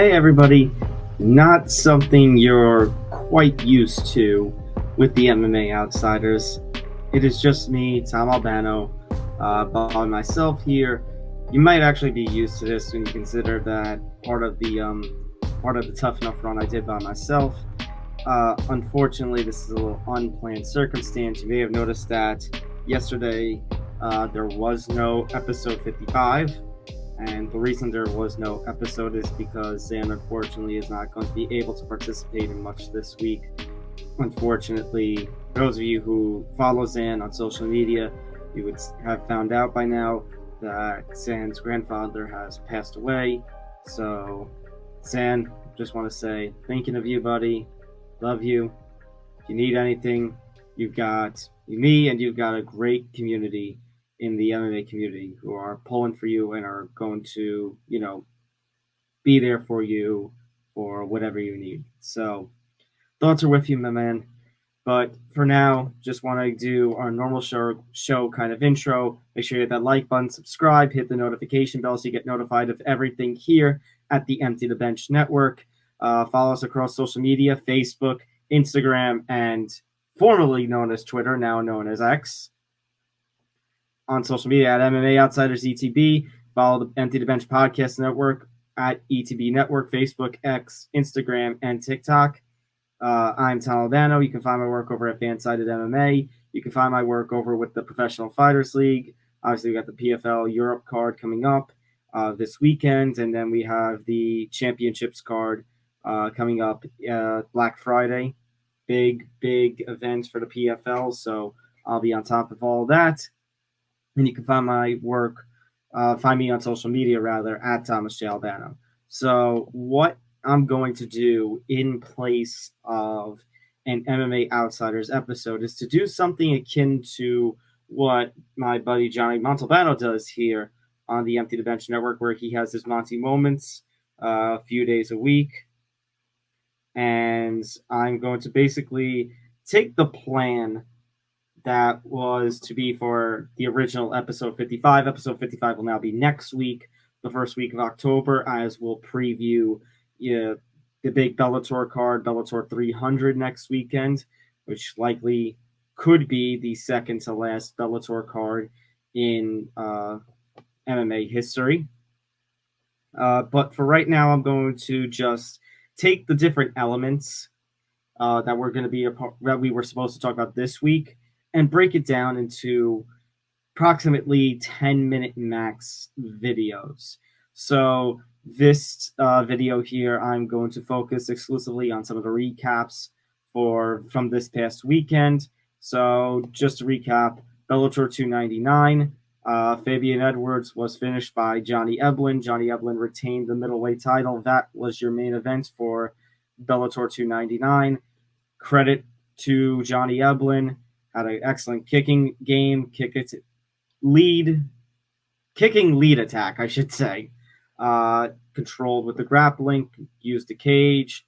Hey everybody, not something you're quite used to with the MMA Outsiders. It is just me, Tom Albano, by myself here. You might actually be used to this when you consider that part of the Tough Enough run I did by myself. Unfortunately, this is a little unplanned circumstance. You may have noticed that yesterday there was no episode 55. And the reason there was no episode is because Zan, unfortunately, is not going to be able to participate in much this week. Unfortunately, those of you who follow Zan on social media, you would have found out by now that Zan's grandfather has passed away. So, Zan, just want to say thinking of you, buddy. Love you. If you need anything, you've got me, and you've got a great community in the MMA community who are pulling for you and are going to, be there for you for whatever you need. So thoughts are with you, my man. But for now, just want to do our normal show kind of intro. Make sure you hit that like button, subscribe, hit the notification bell so you get notified of everything here at the Empty the Bench Network. Follow us across social media, Facebook, Instagram, and formerly known as Twitter, now known as X. On social media at MMA Outsiders ETB. Follow the Empty the Bench Podcast Network at ETB Network, Facebook, X, Instagram, and TikTok. I'm Tom Albano. You can find my work over at Fansided MMA. You can find my work over with the Professional Fighters League. Obviously, we got the PFL Europe card coming up this weekend, and then we have the Championships card coming up Black Friday. Big event for the PFL, so I'll be on top of all that. And you can find my work, find me on social media, rather, at Thomas J. Albano. So what I'm going to do in place of an MMA Outsiders episode is to do something akin to what my buddy Johnny Montalbano does here on the Empty the Bench Network, where he has his Monty Moments a few days a week. And I'm going to basically take the plan that was to be for the original episode 55. Episode 55 will now be next week, the first week of October, as we'll preview the big Bellator card, Bellator 300 next weekend, which likely could be the second to last Bellator card in MMA history. But for right now, I'm going to just take the different elements that we're going to be that we were supposed to talk about this week and break it down into approximately 10-minute max videos. So this video here, I'm going to focus exclusively on some of the recaps from this past weekend. So just to recap, Bellator 299, Fabian Edwards was finished by Johnny Eblen. Johnny Eblen retained the middleweight title. That was your main event for Bellator 299. Credit to Johnny Eblen. Had an excellent kicking game, kicking lead attack, I should say. Controlled with the grappling, used the cage.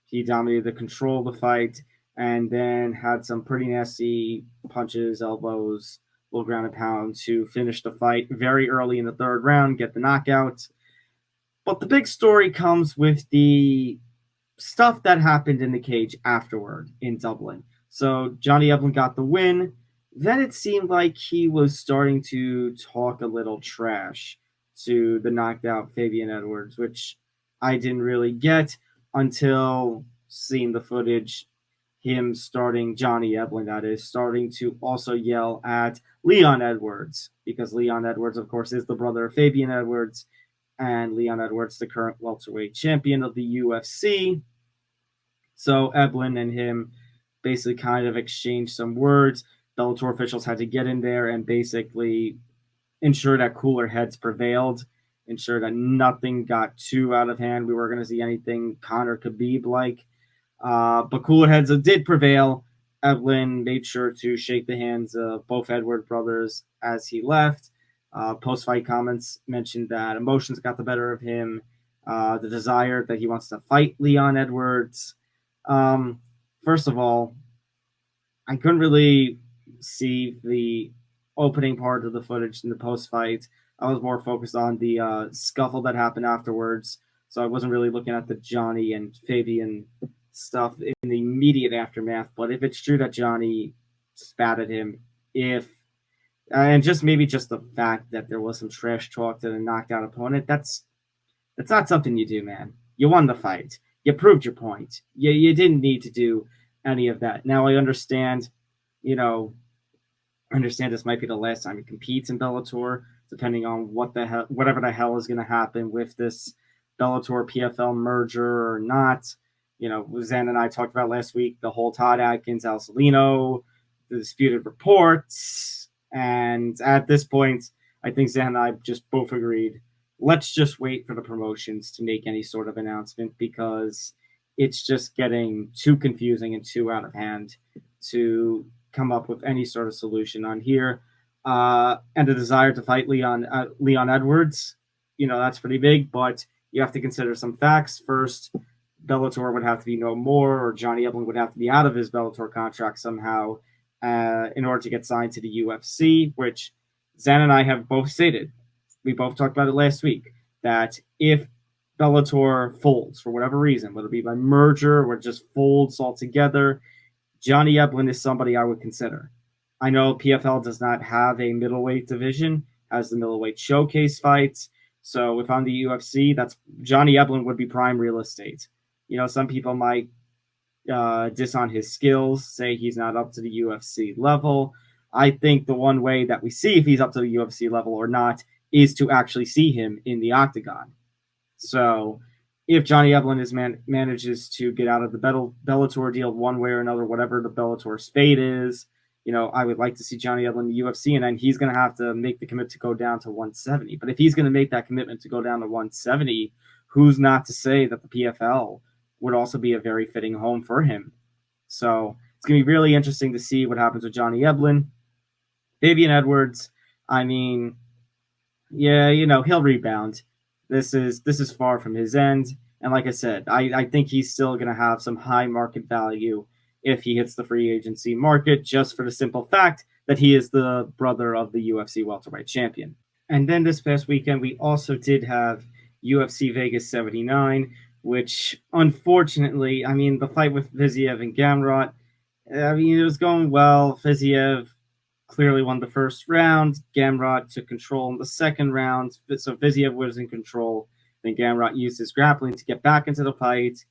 He dominated the control of the fight, and then had some pretty nasty punches, elbows, little ground and pound to finish the fight very early in the third round, get the knockout. But the big story comes with the stuff that happened in the cage afterward in Dublin. So Johnny Eblen got the win. Then it seemed like he was starting to talk a little trash to the knocked out Fabian Edwards, which I didn't really get until seeing the footage. Johnny Eblen, that is, starting to also yell at Leon Edwards, because Leon Edwards, of course, is the brother of Fabian Edwards, and Leon Edwards, the current welterweight champion of the UFC. So Eblen and him basically kind of exchanged some words. Bellator officials had to get in there and basically ensure that cooler heads prevailed, ensure that nothing got too out of hand. We weren't going to see anything Conor Khabib-like. But cooler heads did prevail. Eblen made sure to shake the hands of both Edward brothers as he left. Post-fight comments mentioned that emotions got the better of him, the desire that he wants to fight Leon Edwards. First of all, I couldn't really see the opening part of the footage in the post-fight. I was more focused on the scuffle that happened afterwards. so I wasn't really looking at the Johnny and Fabian stuff in the immediate aftermath. But if it's true that Johnny spat at him, if and just maybe just the fact that there was some trash talk to the knocked out opponent, that's not something you do, man. You won the fight. You proved your point. You didn't need to do any of that. Now I understand, you know, understand this might be the last time he competes in Bellator, depending on whatever the hell is going to happen with this Bellator PFL merger or not. You know, Zan and I talked about last week the whole Todd Atkins, Al Salino, the disputed reports, and at this point, I think Zan and I just both agreed. Let's just wait for the promotions to make any sort of announcement because it's just getting too confusing and too out of hand to come up with any sort of solution on here. And the desire to fight Leon Edwards, that's pretty big, but you have to consider some facts. First, Bellator would have to be no more, or Johnny Eblen would have to be out of his Bellator contract somehow in order to get signed to the UFC, which Zan and I have both stated. We both talked about it last week, that if Bellator folds for whatever reason, whether it be by merger or just folds altogether, Johnny Eblen is somebody I would consider. I know PFL does not have a middleweight division, has the middleweight showcase fights. So if I'm the UFC, that's Johnny Eblen would be prime real estate. Some people might diss on his skills, say he's not up to the UFC level. I think the one way that we see if he's up to the UFC level or not is to actually see him in the octagon. So if Johnny Eblen manages to get out of the Bellator deal one way or another, whatever the Bellator's fate is, I would like to see Johnny Eblen in the UFC, and then he's going to have to make the commitment to go down to 170. But if he's going to make that commitment to go down to 170, who's not to say that the PFL would also be a very fitting home for him? So it's going to be really interesting to see what happens with Johnny Eblen. Fabian Edwards, he'll rebound. This is far from his end. And like I said, I think he's still going to have some high market value if he hits the free agency market, just for the simple fact that he is the brother of the UFC welterweight champion. And then this past weekend, we also did have UFC Vegas 79, which unfortunately, the fight with Fiziev and Gamrot, it was going well. Fiziev clearly won the first round. Gamrot took control in the second round. So Fiziev was in control. Then Gamrot used his grappling to get back into the fight.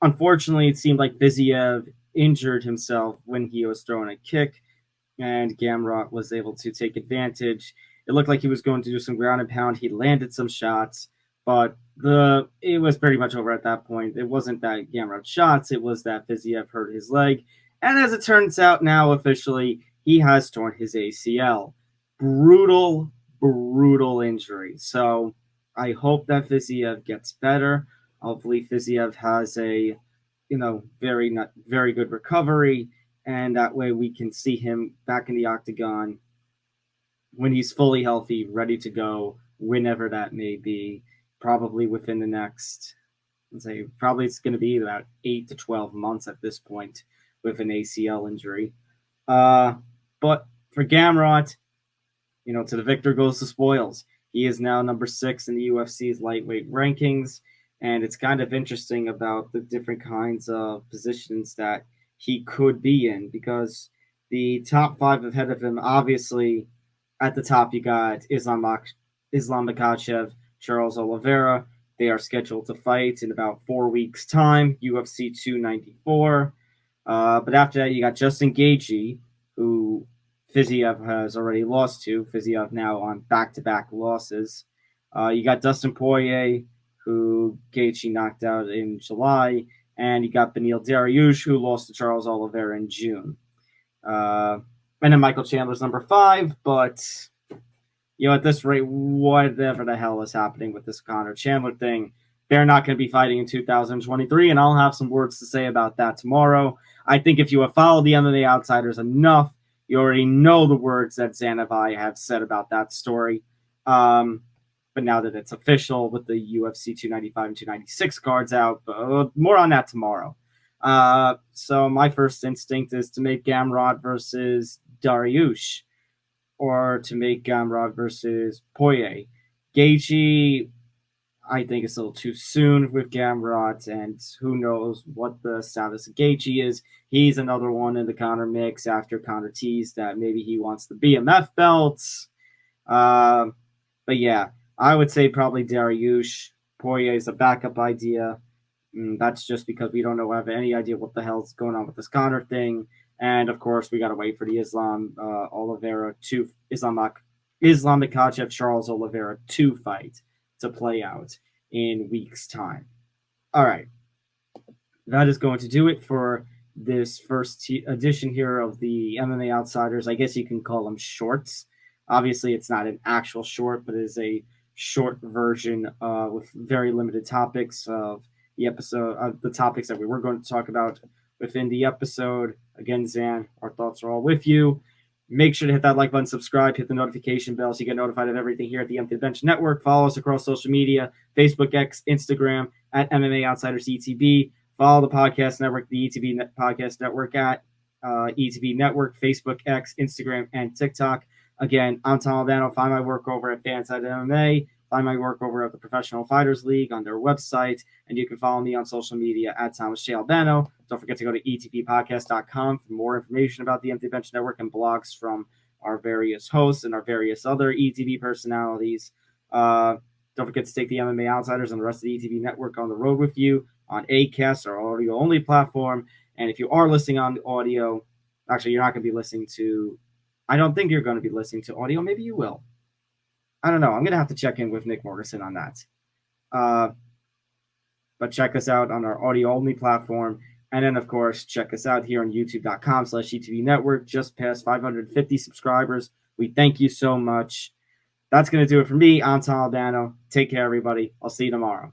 Unfortunately, it seemed like Fiziev injured himself when he was throwing a kick, and Gamrot was able to take advantage. It looked like he was going to do some ground and pound. He landed some shots, but it was pretty much over at that point. It wasn't that Gamrot shots. It was that Fiziev hurt his leg. And as it turns out now officially, he has torn his ACL. Brutal injury. So I hope that Fiziev gets better. Hopefully Fiziev has a, very good recovery, and that way we can see him back in the octagon when he's fully healthy, ready to go, whenever that may be, probably within the next, probably it's going to be about 8 to 12 months at this point with an ACL injury. But for Gamrot, to the victor goes the spoils. He is now number 6 in the UFC's lightweight rankings, and it's kind of interesting about the different kinds of positions that he could be in, because the top 5 ahead of him, obviously, at the top you got Islam Makhachev, Charles Oliveira. They are scheduled to fight in about 4 weeks' time, UFC 294. But after that, you got Justin Gaethje, who Fiziev has already lost to. Fiziev now on back-to-back losses. You got Dustin Poirier, who Gaethje knocked out in July, and you got Beneil Dariush, who lost to Charles Oliveira in June. And then Michael Chandler's number 5, but at this rate, whatever the hell is happening with this Conor Chandler thing, they're not going to be fighting in 2023, and I'll have some words to say about that tomorrow. I think if you have followed the MMA Outsiders enough, you already know the words that Zan and I have said about that story. But now that it's official with the UFC 295 and 296 cards out, more on that tomorrow. So my first instinct is to make Gamrot versus Dariush, or to make Gamrot versus Poirier. Gaethje, I think it's a little too soon with Gamrot, and who knows what the status of Gaethje is. He's another one in the Conor mix after Conor teased that maybe he wants the BMF belts. But yeah, I would say probably Dariush. Poirier is a backup idea. That's just because we don't have any idea what the hell's going on with this Conor thing. And of course, we got to wait for the Oliveira 2 Islam Makhachev Charles Oliveira 2 fight to play out in weeks' time. All right. That is going to do it for this first edition here of the MMA Outsiders. I guess you can call them shorts. Obviously, it's not an actual short, but it is a short version with very limited topics of the episode, of the topics that we were going to talk about within the episode. Again, Zan, our thoughts are all with you. Make sure to hit that like button, subscribe, hit the notification bell so you get notified of everything here at the Empty Bench Network. Follow us across social media, Facebook, X, Instagram, at MMA Outsiders ETB. Follow the podcast network, the ETB Podcast Network at ETB Network, Facebook, X, Instagram, and TikTok. Again, I'm Tom Albano. Find my work over at Fanside MMA. Find my work over at the Professional Fighters League on their website. And you can follow me on social media at Thomas J. Albano. Don't forget to go to etppodcast.com for more information about the Empty Bench Network and blogs from our various hosts and our various other ETB personalities. Don't forget to take the MMA Outsiders and the rest of the ETB Network on the road with you on Acast, our audio-only platform. And if you are listening on the audio, actually, you're not going to be listening to, I don't think you're going to be listening to audio. Maybe you will. I don't know. I'm going to have to check in with Nick Morrison on that. But check us out on our audio-only platform. And then, of course, check us out here on youtube.com/ETB Network. Just past 550 subscribers. We thank you so much. That's going to do it for me. I'm Tom Albano. Take care, everybody. I'll see you tomorrow.